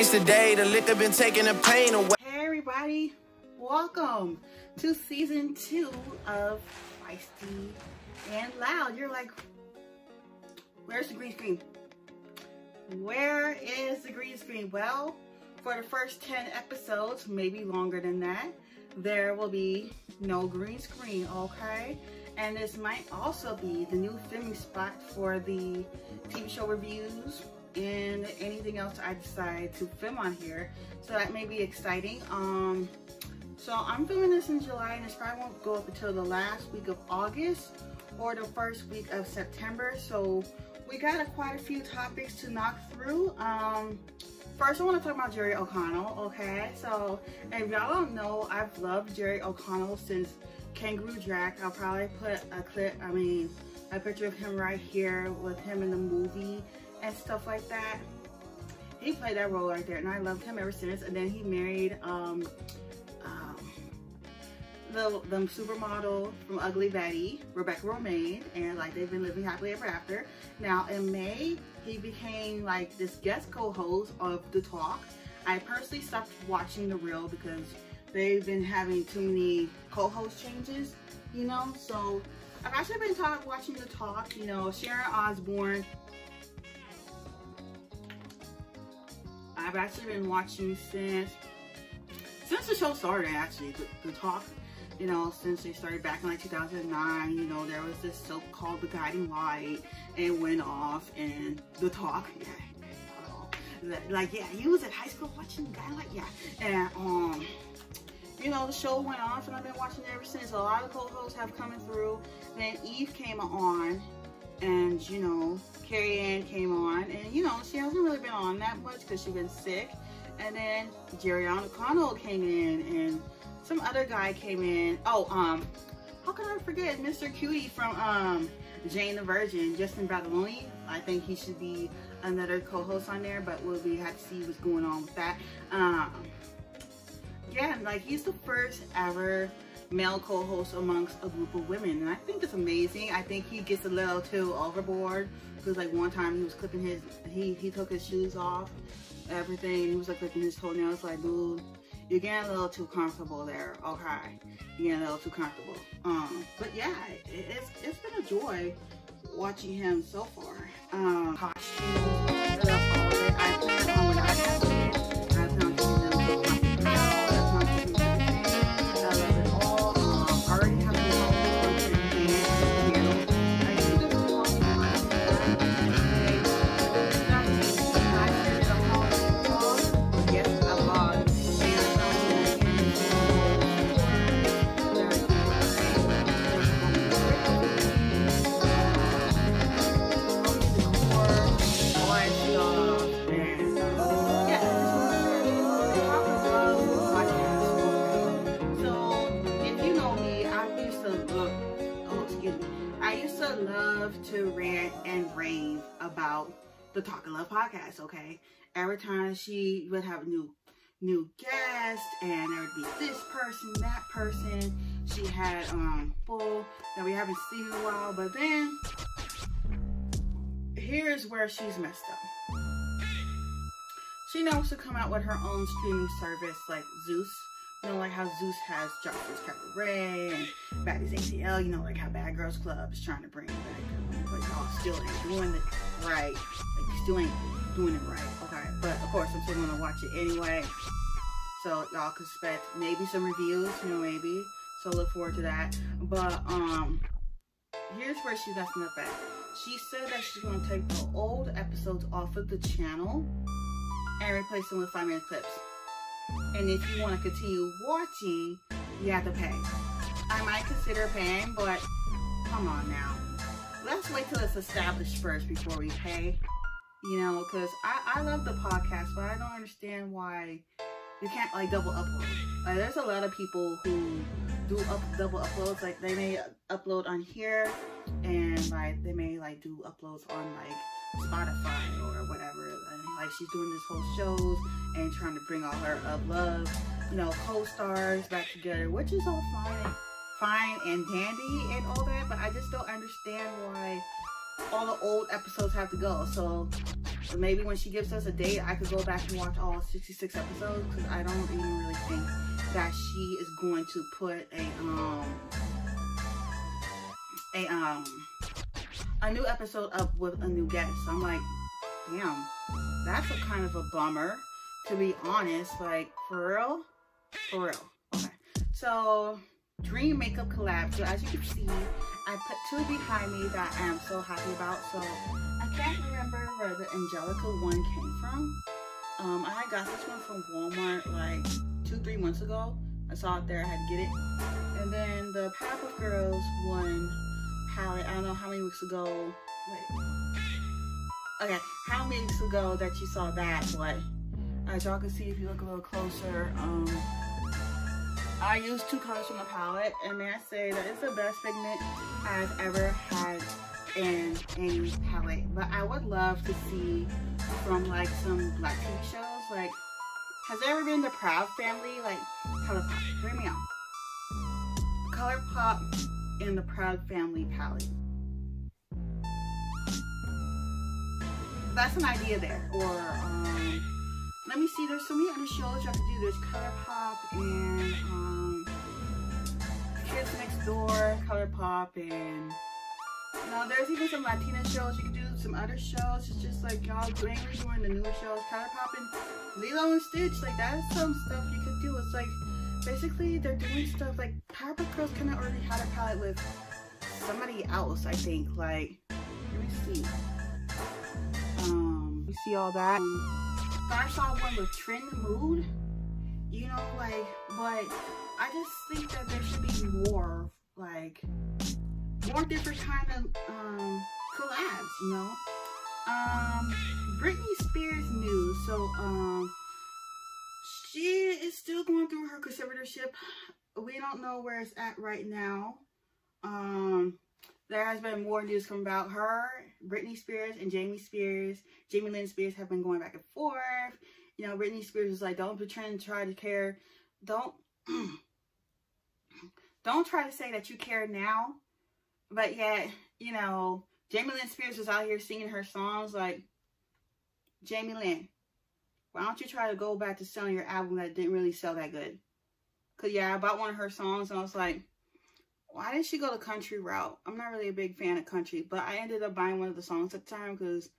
changed today. The liquor been taking the pain away. Hey everybody, welcome to season 2 of Feisty and Loud. You're like, where's the green screen? Where is the green screen? Well, for the first 10 episodes, maybe longer than that, there will be no green screen, okay? And this might also be the new filming spot for the TV show reviews and anything else I decide to film on here. So that may be exciting. So I'm filming this in July, and this probably won't go up until the last week of August or the first week of September. So we got quite a few topics to knock through. First, I want to talk about Jerry O'Connell, okay? So, if y'all don't know, I've loved Jerry O'Connell since Kangaroo Jack. I'll probably put a picture of him right here with him in the movie and stuff like that. He played that role right there, and I loved him ever since. And then he married the supermodel from Ugly Betty, Rebecca Romaine, and like they've been living happily ever after. Now in May, he became like this guest co-host of The Talk. I personally stopped watching The Real because they've been having too many co-host changes, you know. So I've actually been watching The Talk. You know, Sharon Osbourne. I've actually been watching since the show started. Actually, The Talk. You know, since they started back in like 2009, you know, there was this soap called The Guiding Light, and it went off, and The Talk, yeah, like, yeah, you was at high school watching The Guiding Light, yeah, and, you know, the show went off, and I've been watching it ever since. A lot of co-hosts have come through. Then Eve came on, and, you know, Carrie Ann came on, and, you know, she hasn't really been on that much because she's been sick, and then Jerry O'Connell came in, and some other guy came in. Oh, how can I forget Mr. Cutie from Jane the Virgin, Justin Badaloni. I think he should be another co-host on there, but we have to see what's going on with that. Yeah, like he's the first ever male co-host amongst a group of women, and I think it's amazing. I think he gets a little too overboard because like one time he was clipping his, he took his shoes off, everything. He was like clipping his toenails, like, dude, you're getting a little too comfortable there, okay? You're getting a little too comfortable. But yeah, it's been a joy watching him so far. Costumes, I love all of it. I plan on when I have kids, I plan on keeping them so comfortable. I plan on keeping them everything. I love it all. I already have the whole piano. I used to do this long time. Yes, I love it. To rant and rave about the Talk of Love podcast, okay? Every time she would have a new guest, and there would be this person, that person. She had full that we haven't seen in a while, but then here's where she's messed up. She knows to come out with her own streaming service like Zeus. You know, like how Zeus has Josh's Cabaret and Baddies ATL, you know, like how Bad Girls Club is trying to bring it back. But y'all still ain't doing it right. Like, you still ain't doing it right, okay? But, of course, I'm still going to watch it anyway. So, y'all can expect maybe some reviews, you know, maybe. So, look forward to that. But, here's where she's messing up at. She said that she's going to take the old episodes off of the channel and replace them with 5-minute clips. And if you want to continue watching, you have to pay. I might consider paying, but come on now. Let's wait till it's established first before we pay. You know, because I love the podcast, but I don't understand why you can't like double upload. Like, there's a lot of people who do double uploads. Like, they may upload on here, and like they may like do uploads on like Spotify or whatever. And like she's doing this whole shows and trying to bring all her love, you know, co-stars back together, which is all fine and dandy and all that. But I just don't understand why all the old episodes have to go. So maybe when she gives us a date, I could go back and watch all 66 episodes, because I don't even really think that she is going to put a new episode up with a new guest. So I'm like, damn, that's a kind of a bummer, to be honest. Like, for real? For real. Okay. So, Dream Makeup Collab. So as you can see, I put two behind me that I am so happy about. So I can't remember where the Angelica one came from. I got this one from Walmart like 2-3 months ago. I saw it there, I had to get it. And then the Powerpuff Girls one palette, I don't know how many weeks ago. Wait. Okay, how many weeks ago that you saw that, but as y'all can see if you look a little closer, I used 2 colors from the palette, and may I say that it's the best pigment I've ever had in any palette. But I would love to see from like some Black TV shows. Like, has there ever been the Proud Family? Like, ColourPop, hear me out. ColourPop in the Proud Family palette. That's an idea there. Or, let me see, there's so many other shows y'all can do. There's ColourPop and Kids Next Door, ColourPop, and you know, there's even some Latina shows you can do, some other shows. It's just like y'all mainly doing the newer shows, ColourPop and Lilo and Stitch. Like, that's some stuff you could do. It's like basically they're doing stuff like Powerpuff Girls kind of already had a palette with somebody else, I think. Like, let me see. You see all that. I saw one with Trend Mood, you know, like, but I just think that there should be more, like, more different kind of collabs, you know. Britney Spears news. So she is still going through her conservatorship. We don't know where it's at right now. There has been more news coming about her. Britney Spears and Jamie Lynn Spears have been going back and forth. You know, Britney Spears was like, don't pretend to try to care. Don't try to say that you care now. But yet, you know, Jamie Lynn Spears was out here singing her songs. Like, Jamie Lynn, why don't you try to go back to selling your album that didn't really sell that good? Because, yeah, I bought one of her songs and I was like, why did she go the country route? I'm not really a big fan of country, but I ended up buying one of the songs at the time because,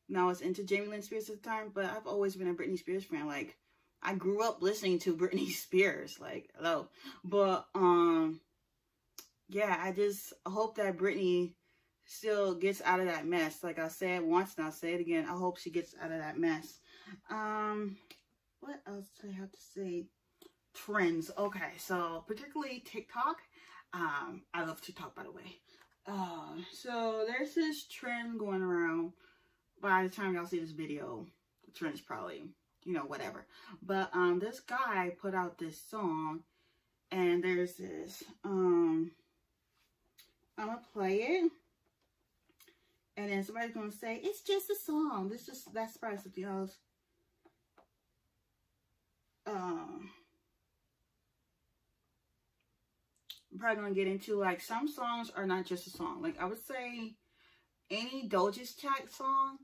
you know, I was into Jamie Lynn Spears at the time, but I've always been a Britney Spears fan. Like, I grew up listening to Britney Spears, like, hello. But, yeah, I just hope that Britney still gets out of that mess. Like I said once and I'll say it again, I hope she gets out of that mess. What else do I have to say? Trends. Okay, so particularly TikTok. I love TikTok, by the way. So there's this trend going around. By the time y'all see this video, the trend's probably, you know, whatever. But this guy put out this song, and there's this. I'm gonna play it, and then somebody's gonna say it's just a song. That's probably something else. I'm probably gonna get into, like, some songs are not just a song. Like, I would say any Doja Cat song,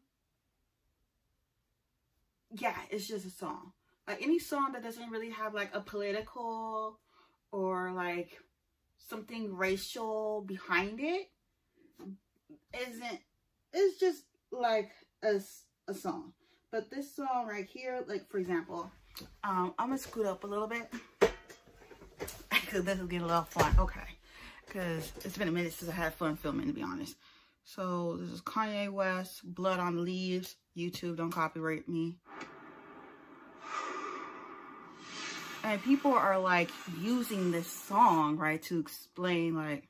yeah, it's just a song. Like, any song that doesn't really have, like, a political or, like, something racial behind it it's just like a song. But this song right here, like, for example, I'm gonna scoot up a little bit because this will get a little fun. Okay, because it's been a minute since I had fun filming, to be honest. So this is Kanye West, Blood on the Leaves. YouTube, don't copyright me. And people are, like, using this song, right, to explain, like,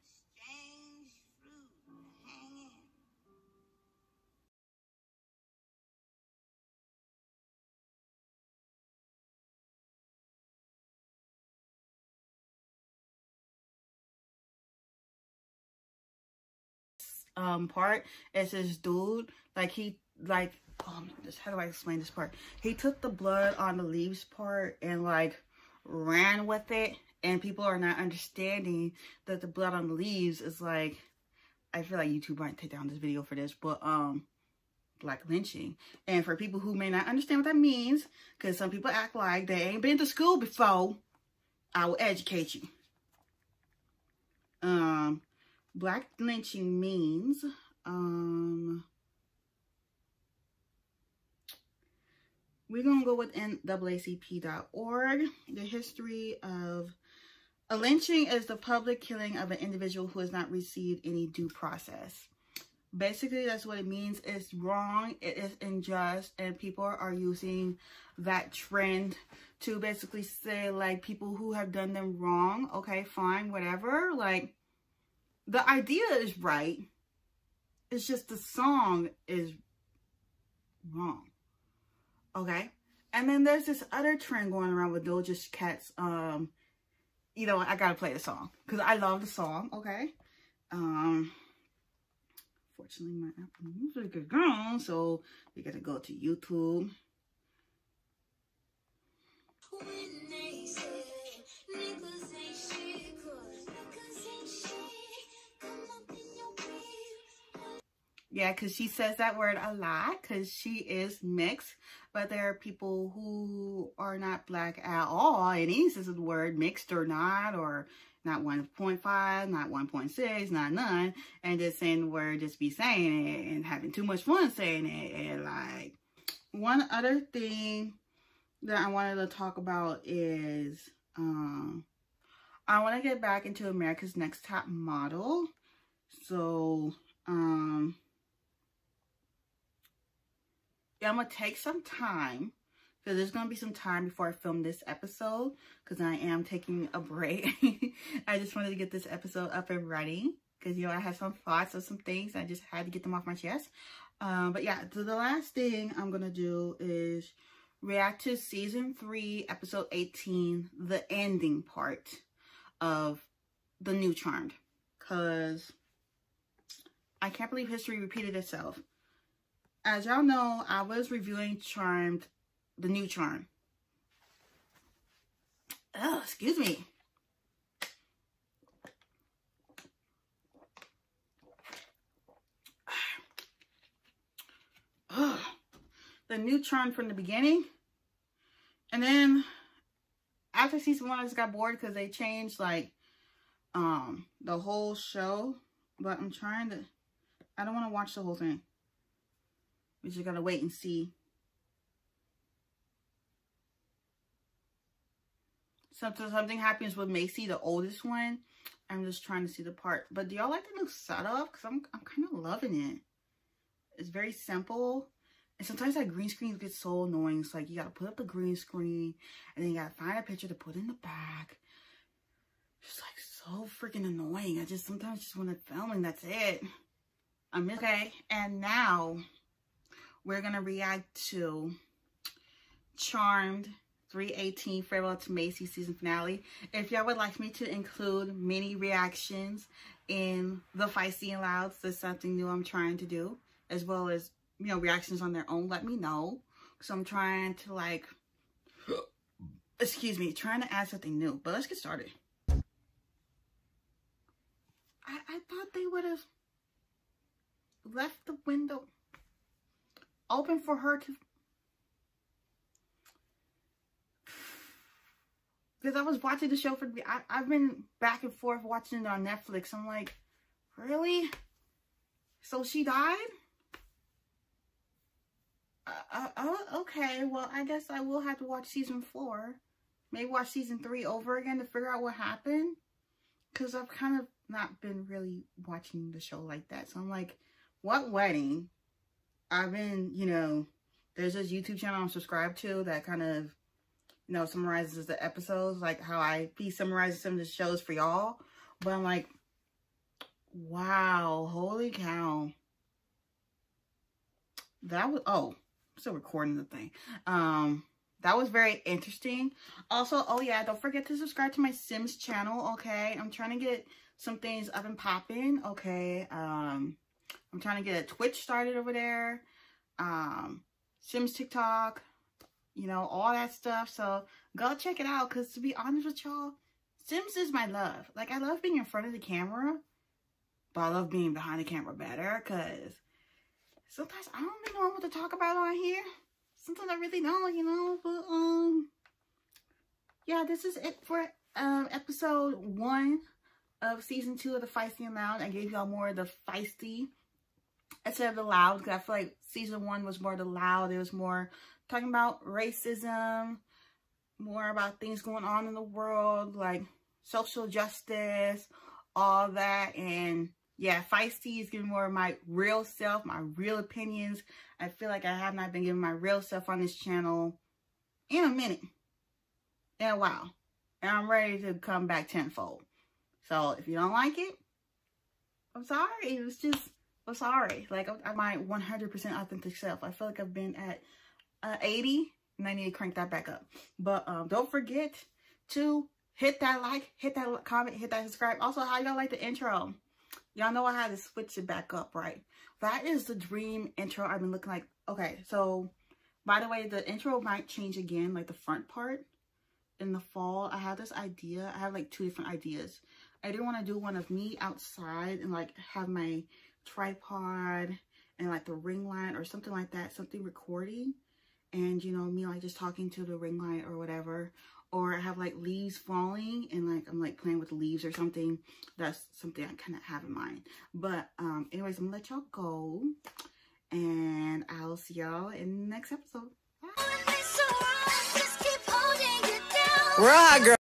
part. It's this dude, like, he, like, how do I explain this part? He took the blood on the leaves part and, like, ran with it, and people are not understanding that the blood on the leaves is, like, I feel like YouTube might take down this video for this, but black lynching. And for people who may not understand what that means, because some people act like they ain't been to school before, I will educate you. Black lynching means, we're going to go with NAACP.org. The history of a lynching is the public killing of an individual who has not received any due process. Basically, that's what it means. It's wrong, it is unjust, and people are using that trend to basically say, like, people who have done them wrong, okay, fine, whatever. Like, the idea is right. It's just the song is wrong. Okay? And then there's this other trend going around with Doja Cat's, you know, I gotta play the song because I love the song, okay? Fortunately, my Apple Music is gone, so we gotta go to YouTube. Yeah, because she says that word a lot because she is mixed, but there are people who are not black at all in any sense of the word, mixed or not 1.5, not 1.6, not none, and just saying the word, just be saying it and having too much fun saying it. And like, one other thing that I wanted to talk about is, I want to get back into America's Next Top Model. So, yeah, I'm going to take some time, because there's going to be some time before I film this episode, because I am taking a break. I just wanted to get this episode up and running, because, you know, I had some thoughts of some things. I just had to get them off my chest. But yeah, so the last thing I'm going to do is react to Season 3, Episode 18, the ending part of the new Charmed, because I can't believe history repeated itself. As y'all know, I was reviewing Charmed, the new Charmed. Oh, excuse me. The new Charmed from the beginning. And then after season 1, I just got bored because they changed like the whole show. But I'm trying to, I don't want to watch the whole thing. We just gotta wait and see. Something happens with Macy, the oldest one. I'm just trying to see the part. But do y'all like the new setup? Because I'm kind of loving it. It's very simple. And sometimes that green screen gets so annoying. It's like you gotta put up the green screen and then you gotta find a picture to put in the back. It's like so freaking annoying. I just sometimes just want to film and that's it. Okay, and now we're gonna react to Charmed 3/18 Farewell to Macy season finale. If y'all would like me to include mini reactions in the Feisty and Louds, that's something new I'm trying to do, as well as, you know, reactions on their own, let me know. So I'm trying to like, excuse me, trying to add something new. But let's get started. I thought they would have left the window open for her to, because I was watching the show for, I've been back and forth watching it on Netflix. I'm like, really? So she died? Okay, well, I guess I will have to watch season 4. Maybe watch season 3 over again to figure out what happened. Because I've kind of not been really watching the show like that. So I'm like, what wedding? I've been, you know, there's this YouTube channel I'm subscribed to that kind of, you know, summarizes the episodes, like how I be summarizing some of the shows for y'all. But I'm like, wow, holy cow. That was, oh, I'm still recording the thing. That was very interesting. Also, oh yeah, don't forget to subscribe to my Sims channel, okay? I'm trying to get some things up and popping, okay? I'm trying to get a Twitch started over there. Sims TikTok, you know, all that stuff. So go check it out, because to be honest with y'all, Sims is my love. Like, I love being in front of the camera, but I love being behind the camera better, because sometimes I don't really know what to talk about on here. Sometimes I really don't, you know, but yeah, this is it for episode 1 of season 2 of the Feisty and Loud. I gave y'all more of the feisty instead of the loud, because I feel like season 1 was more the loud. It was more talking about racism, more about things going on in the world, like social justice, all that. And yeah, feisty is giving more of my real self, my real opinions. I feel like I have not been giving my real self on this channel in a minute, in a while. And I'm ready to come back tenfold. So if you don't like it, I'm sorry. It was just, I'm sorry. Like, I'm my 100% authentic self. I feel like I've been at 80 and I need to crank that back up. But don't forget to hit that like, hit that comment, hit that subscribe. Also, how y'all like the intro? Y'all know I had to switch it back up, right? That is the dream intro I've been looking like. Okay, so by the way, the intro might change again, like the front part in the fall. I have this idea. I have like 2 different ideas. I didn't want to do one of me outside and like have my tripod and like the ring light or something like that, something recording, and you know, me like just talking to the ring light or whatever. Or I have like leaves falling and like I'm like playing with the leaves or something. That's something I kind of have in mind. But anyways, I'm gonna let y'all go, and I'll see y'all in the next episode. Bye. Right, girl.